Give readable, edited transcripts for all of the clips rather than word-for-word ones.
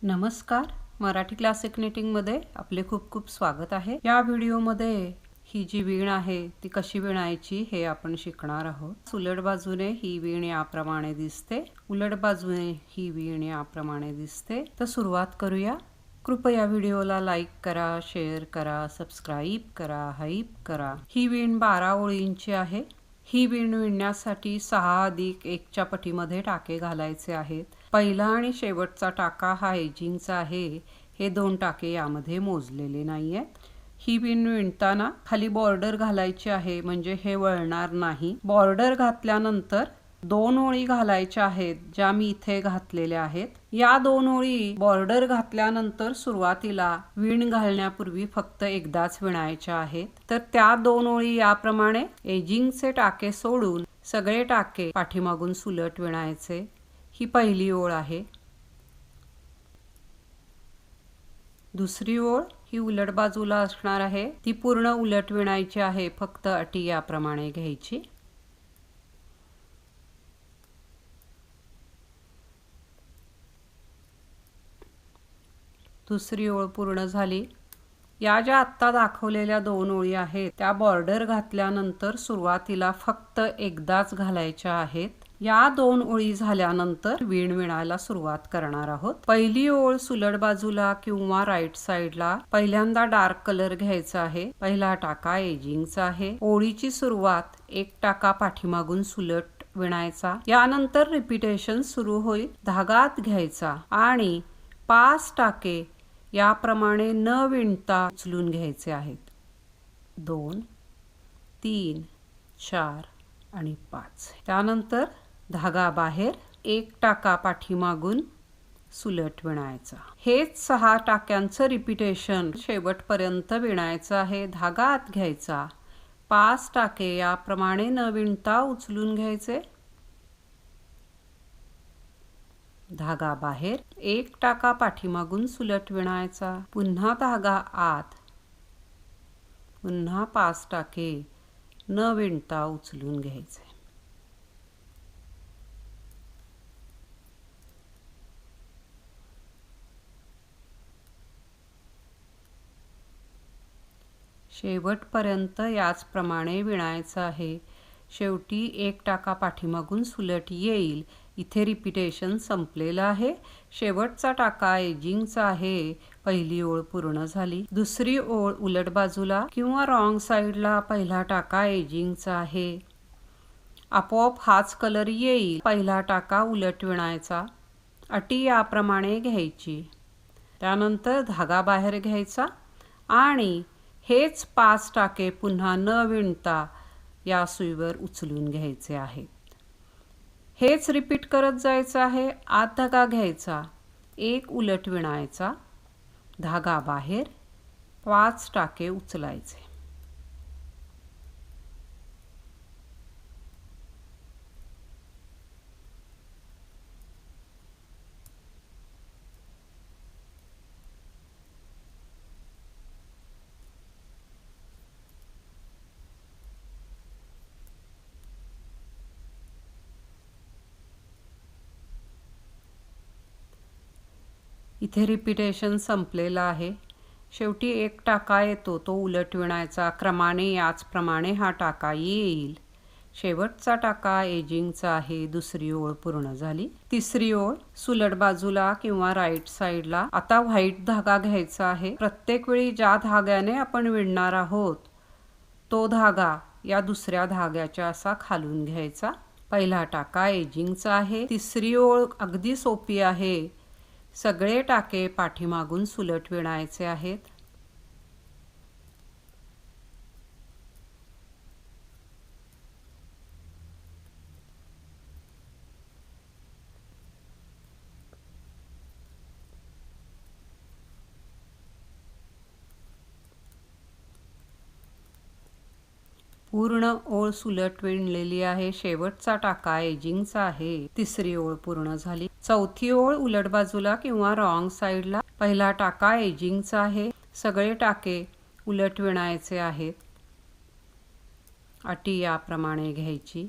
नमस्कार. मराठी क्लासिक निटिंगमध्ये आपले खूप खूप स्वागत आहे. या व्हिडिओमध्ये ही जी वीण आहे ती कशी विणायची हे आपण शिकणार आहोत. उलट बाजूने ही वीण याप्रमाणे दिसते, उलट बाजूने ही वीण याप्रमाणे दिसते. तर सुरुवात करूया. कृपया व्हिडिओला लाईक करा, शेअर करा, सबस्क्राईब करा, हाईप करा. ही वीण 12 ओळींची आहे. ही वीण विणण्यासाठी 6 अधिक 1च्या पटीमध्ये टाके घालायचे आहेत. पहिला आणि शेवटचा टाका हा एजिंगचा आहे. हे 2 टाके यामध्ये मोजलेले नाही आहेत. ही वीण विणताना खाली बॉर्डर घालायची आहे, म्हणजे हे वळणार नाही. बॉर्डर घातल्यानंतर 2 ओळी घालायच्या आहेत, ज्या मी इथे घातलेल्या आहेत. या 2 ओळी बॉर्डर घातल्यानंतर सुरुवातीला वीण घालण्यापूर्वी फक्त एकदाच विणायच्या आहेत. तर त्या 2 ओळी याप्रमाणे एजिंगचे टाके सोडून सगळे टाके पाठीमागून सुलट विणायचे. ही पहिली ओळ आहे. दुसरी ओळ ही उलट बाजूला असणार आहे, ती पूर्ण उलट विणायची आहे, फक्त अटी याप्रमाणे घ्यायची. दुसरी ओळ पूर्ण झाली. या ज्या आत्ता दाखवलेल्या 2 ओळी आहेत त्या बॉर्डर घातल्यानंतर सुरुवातीला फक्त एकदाच घालायच्या आहेत. या 2 ओळी झाल्यानंतर वीण विणायला सुरुवात करणार आहोत. पहिली ओळ सुलट बाजूला किंवा राईट साईडला पहिल्यांदा डार्क कलर घ्यायचा आहे. पहिला टाका एजिंगचा आहे. ओळीची सुरुवात 1 टाका पाठीमागून सुलट विणायचा. यानंतर रिपीटेशन सुरू होईल. धागा आत घ्यायचा आणि 5 टाके याप्रमाणे न विणता उचलून घ्यायचे आहेत. 2, 3, 4 आणि 5. त्यानंतर धागा बाहेर, 1 टाका पाठीमागून सुलट विणायचा. हेच 6 टाक्यांचं रिपीटेशन शेवटपर्यंत विणायचं आहे. धागा आत घ्यायचा, 5 टाके याप्रमाणे न विणता उचलून घ्यायचे. धागा बाहेर, 1 टाका पाठीमागून सुलट विणायचा. पुन्हा धागा आत, पुन्हा 5 टाके न विणता उचलून घ्यायचे. शेवटपर्यंत याचप्रमाणे विणायचं आहे. शेवटी 1 टाका पाठीमागून सुलट येईल. इथे रिपीटेशन संपलेलं आहे. शेवटचा टाका एजिंगचा आहे. पहिली ओळ पूर्ण झाली. दुसरी ओळ उलट बाजूला किंवा रॉंग साईडला पहिला टाका एजिंगचा आहे. आपोआप हाच कलर येईल. पहिला टाका उलट विणायचा. अटी याप्रमाणे घ्यायची. त्यानंतर धागा बाहेर घ्यायचा आणि हेच 5 टाके पुन्हा न विणता या सुईवर उचलून घ्यायचे आहेत. हेच रिपीट करत जायचं आहे. आत धागा घ्यायचा, 1 उलट विणायचा, धागा बाहेर, 5 टाके उचलायचे. इथे रिपीटेशन संपलेलं आहे. शेवटी 1 टाका येतो, तो उलट विणायचा. क्रमाने याचप्रमाणे हा टाका येईल. शेवटचा टाका एजिंगचा आहे. दुसरी ओळ पूर्ण झाली. तिसरी ओळ सुलट बाजूला किंवा राईट साईडला. आता व्हाईट धागा घ्यायचा आहे. प्रत्येक वेळी ज्या धाग्याने आपण विणणार आहोत तो धागा या दुसऱ्या धाग्याच्या असा खालून घ्यायचा. पहिला टाका एजिंगचा आहे. तिसरी ओळ अगदी सोपी आहे. सगळे टाके पाठीमागून सुलट विणायचे आहेत. पूर्ण ओळ सुलट विणलेली आहे. शेवटचा टाका एजिंगचा आहे. तिसरी ओळ पूर्ण झाली. चौथी ओळ उलट बाजूला किंवा रॉंग साईडला. पहिला टाका एजिंगचा आहे. सगळे टाके उलट विणायचे आहेत. अटी याप्रमाणे घ्यायची.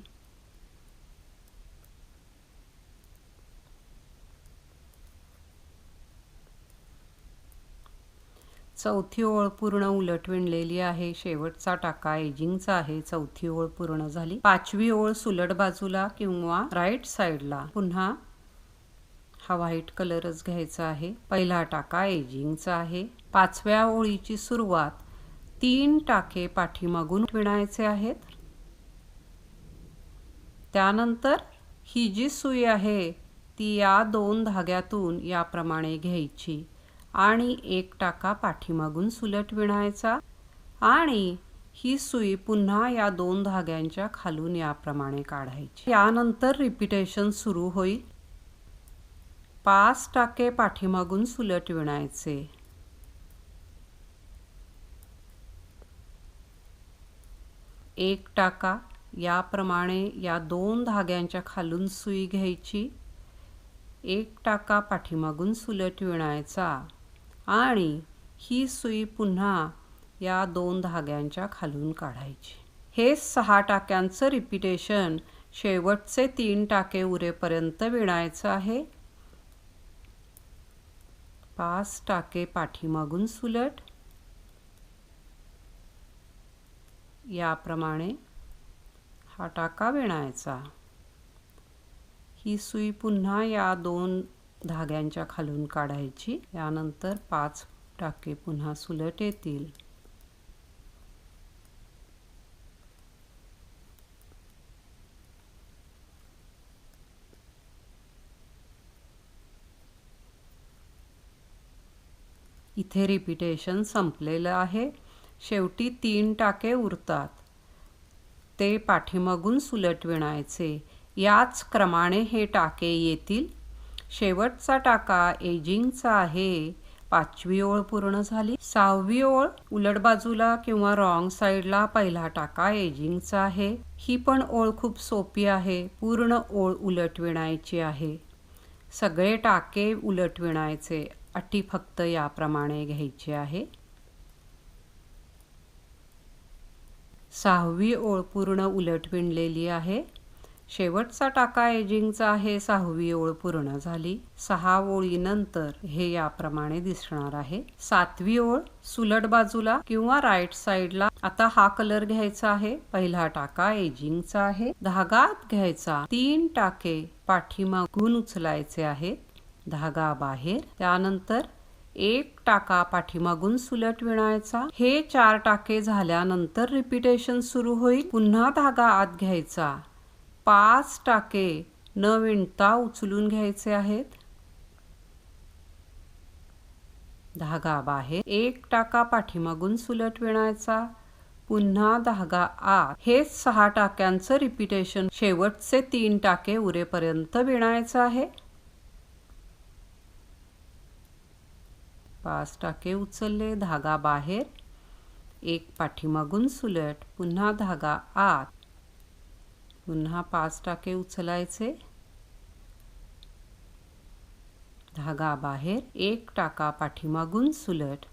चौथी ओळ पूर्ण उलट विणलेली आहे। शेवटचा टाका एजिंगचा आहे। चौथी ओळ पूर्ण झाली। पाचवी ओळ सुलट बाजूला किंवा राईट साइडला पुन्हा हा व्हाईट कलरच घ्यायचा आहे। पहिला टाका एजिंगचा आहे। पाचव्या ओळीची सुरुवात 3 टाके पाठीमागून विणायचे आहेत। त्यानंतर ही जी सुई आहे ती या 2 धाग्यातून याप्रमाणे घ्यायची आणि 1 टाका पाठीमागून सुलट विणायचा आणि ही सुई पुन्हा या 2 धाग्यांच्या खालून याप्रमाणे काढायची। यानंतर रिपीटेशन सुरू होईल। 5 टाके पाठीमागून सुलट विणायचे, 1 टाका याप्रमाणे या 2 धाग्यांच्या खालून सुई घ्यायची, 1 टाका पाठीमागून सुलट विणायचा आणि ही सुई पुन्हा या 2 धाग्यांच्या खालून काढायची। हे 6 टाक्यांचं रिपीटेशन शेवटचे 3 टाके उरेपर्यंत विणायचं आहे। 5 टाके पाठीमागून सुलट याप्रमाणे हा टाका विणायचा, ही सुई पुन्हा या 2 धाग्यांच्या खालून काढायची। यानंतर 5 टाके पुन्हा सुलट येतील। इथे रिपीटेशन संपलेलं आहे। शेवटी 3 टाके उरतात, ते पाठीमागून सुलट विणायचे। याच क्रमाने हे टाके येतील। शेवटचा टाका एजिंगचा आहे। 5वी ओळ पूर्ण झाली। 6वी ओळ उलट बाजूला किंवा रॉंग साइडला पहिला टाका एजिंगचा आहे। ही पण ओळ खूप सोपी आहे। पूर्ण ओळ उलट विणायची आहे। सगळे टाके उलट विणायचे, अटी फक्त याप्रमाणे घ्यायची आहे। 6वी ओळ पूर्ण उलट विणलेली आहे। शेवटचा टाका एजिंगचा आहे। 6वी ओळ पूर्ण झाली। 6 ओळीनंतर हे याप्रमाणे दिसणार आहे। 7वी ओळ सुलट बाजूला किंवा राईट साइडला आता हा कलर घ्यायचा आहे। पहिला टाका एजिंगचा आहे। धागा आत घ्यायचा, 3 टाके पाठीमागून उचलायचे आहेत, धागा बाहेर। त्यानंतर 1 टाका पाठीमागून सुलट विणायचा। हे 4 टाके झाल्यानंतर रिपीटेशन सुरू होईल। पुन्हा धागा आत घ्यायचा, 5 टाके न विणता उचलून घ्यायचे आहेत, धागा बाहेर। 1 टाका पाठीमागून सुलट विणायचा, पुन्हा धागा आत। हे 6 टाक्यांचं रिपीटेशन शेवटचे 3 टाके उरेपर्यंत विणायचं आहे। 5 टाके उचलले, धागा बाहेर, 1 पाठीमागून सुलट, पुन्हा धागा आत, पुन्हा 5 टाके उचलायचे, धागा बाहेर, 1 टाका पाठीमागून सुलट।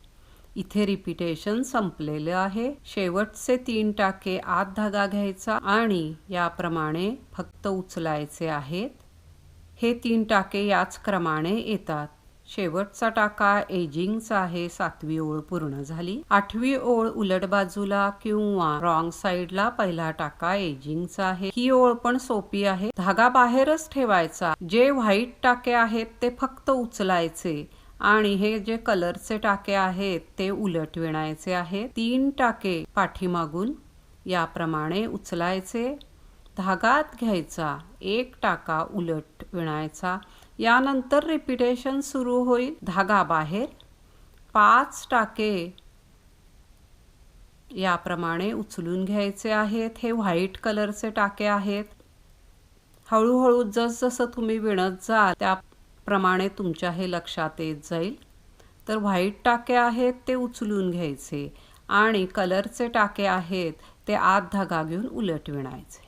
इथे रिपीटेशन संपलेलं आहे। शेवटचे 3 टाके आत धागा घ्यायचा आणि याप्रमाणे फक्त उचलायचे आहेत। हे 3 टाके याच क्रमाने येतात। शेवटचा टाका एजिंगचा आहे। 7वी ओळ पूर्ण झाली। 8वी ओळ उलट बाजूला किंवा रॉंग साइडला पहिला टाका एजिंगचा आहे। ही ओळ पण सोपी आहे। धागा बाहेरच ठेवायचा। जे व्हाईट टाके आहेत ते फक्त उचलायचे आणि हे जे कलरचे टाके आहेत ते उलट विणायचे आहेत। 3 टाके पाठीमागून याप्रमाणे उचलायचे, धागा आत घ्यायचा, 1 टाका उलट विणायचा। यानंतर रिपीटेशन सुरू होईल। धागा बाहेर, 5 टाके याप्रमाणे उचलून घ्यायचे आहेत। हे व्हाईट कलरचे टाके आहेत। हळूहळू जसजसं तुम्ही विणत जाल त्याप्रमाणे तुमच्या हे लक्षात येत जाईल। तर व्हाईट टाके आहेत ते उचलून घ्यायचे आणि कलरचे टाके आहेत ते आत धागा घेऊन उलट विणायचे।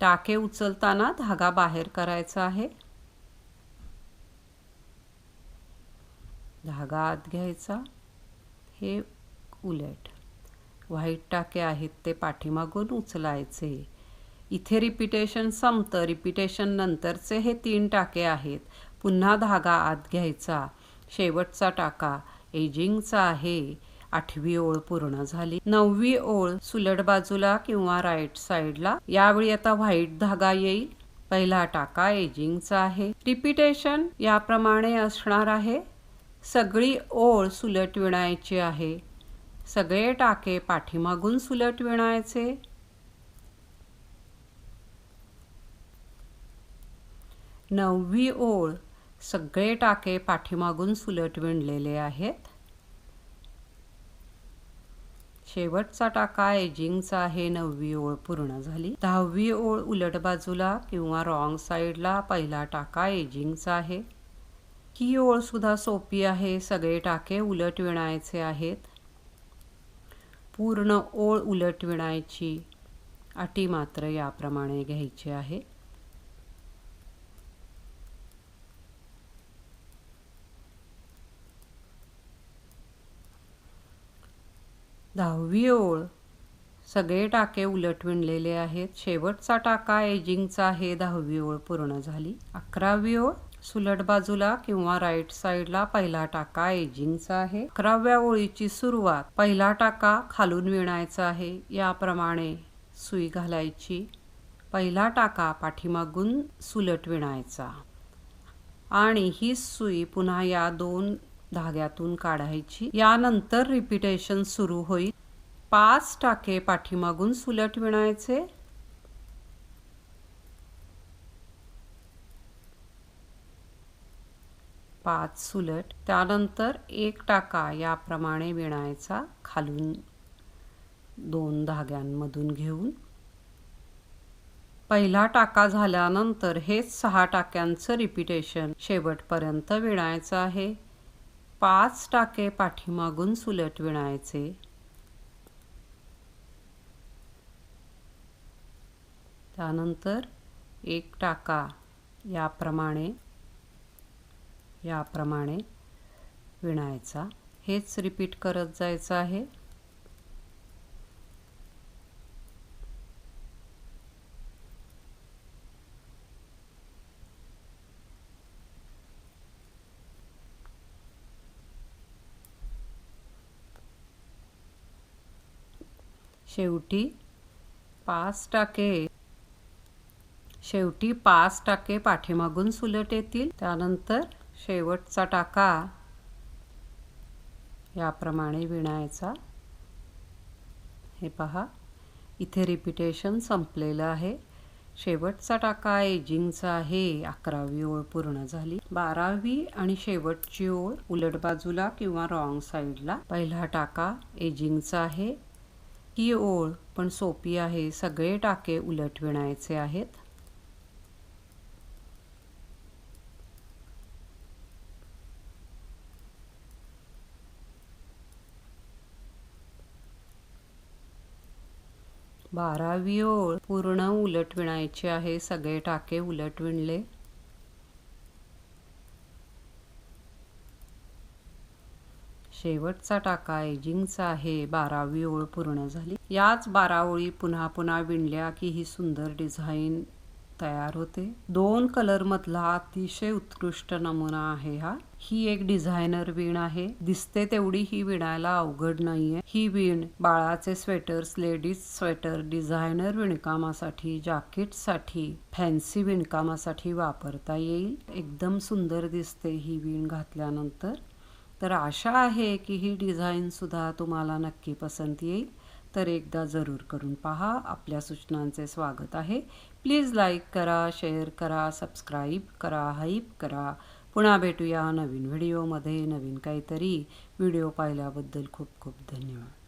टाके उचलताना धागा बाहेर करायचा आहे, धागा आत घ्यायचा, हे उलट। व्हाईट टाके आहेत ते पाठीमागून उचलायचे। इथे रिपीटेशन संपतं। रिपीटेशन नंतरचे हे 3 टाके आहेत। पुन्हा धागा आत घ्यायचा, शेवटचा टाका एजिंगचा आहे. 8वी ओळ पूर्ण झाली. 9वी ओळ सुलट बाजूला किंवा राईट साइडला. यावेळी आता व्हाईट धागा येईल. पहिला टाका एजिंगचा आहे. रिपीटेशन याप्रमाणे असणार आहे. सगळी ओळ सुलट विणायची आहे. सगळे टाके पाठीमागून सुलट विणायचे. नववी ओळ सगळे टाके पाठीमागून सुलट विणलेले आहेत. शेवटचा टाका एजिंगचा आहे. 9वी ओळ पूर्ण झाली. 10वी ओळ उलट बाजूला किंवा रॉंग साइडला. पहिला टाका एजिंगचा आहे. ही ओळ सुद्धा सोपी आहे. सगळे टाके उलट विणायचे आहेत. पूर्ण ओळ उलट विणायची. अटी मात्र याप्रमाणे घ्यायची आहे. दहावी ओळ सगळे टाके उलट विणलेले आहेत. शेवटचा टाका एजिंगचा आहे. 10वी ओळ पूर्ण झाली. 11वी ओळ सुलट बाजूला किंवा राईट साइडला. पहिला टाका एजिंगचा आहे. 11व्या ओळीची सुरुवात पहिला टाका खालून विणायचा आहे. याप्रमाणे सुई घालायची. पहिला टाका पाठीमागून सुलट विणायचा आणि ही सुई पुन्हा या 2 धाग्यातून काढायची. यानंतर रिपीटेशन सुरू होईल. 5 टाके पाठीमागून सुलट विणायचे. पाच सुलट. त्यानंतर 1 टाका याप्रमाणे विणायचा खालून 2 धाग्यांमधून घेऊन. पहिला टाका झाल्यानंतर हेच 6 टाक्यांचं रिपीटेशन शेवटपर्यंत विणायचं आहे. 5 टाके पाठीमागून सुलट विणायचे. त्यानंतर 1 टाका याप्रमाणे विणायचा. हेच रिपीट करत जायचं आहे. शेवटी 5 टाके पाठीमागून सुलट येतील. त्यानंतर शेवटचा टाका याप्रमाणे विणायचा. हे पहा, इथे रिपीटेशन संपलेलं आहे. शेवटचा टाका एजिंगचा आहे. 11वी ओळ पूर्ण झाली. 12वी आणि शेवटची ओळ उलट बाजूला किंवा रॉंग साइडला. पहिला टाका एजिंगचा आहे. ही ओळ पण सोपी आहे. सगळे टाके उलट विणायचे आहेत. बारावी ओळ पूर्ण उलट विणायची आहे. सगळे टाके उलट विणले. शेवटचा टाका एजिंगचा आहे. 12वी ओळ पूर्ण झाली. याच 12 ओळी पुन्हा पुन्हा विणल्या की ही सुंदर डिझाईन तयार होते. 2 कलर मधला अतिशय उत्कृष्ट नमुना आहे हा. ही एक डिझायनर विण आहे. दिसते तेवढी ही विणायला अवघड नाहीये. ही विण बाळाचे स्वेटर्स, लेडीज स्वेटर, डिझायनर विणकामासाठी, जॅकेटसाठी, फॅन्सी विणकामासाठी वापरता येईल. एकदम सुंदर दिसते ही विण घातल्यानंतर. तर आशा आहे की ही डिझाईन सुद्धा तुम्हाला नक्की पसंत येईल. तर एकदा जरूर करून पहा. आपल्या सूचनांचे स्वागत आहे. प्लीज लाईक करा, शेअर करा, सबस्क्राईब करा, हाईप करा. पुन्हा भेटूया नवीन व्हिडिओमध्ये नवीन काहीतरी. व्हिडिओ पाहिल्याबद्दल खूप खूप धन्यवाद.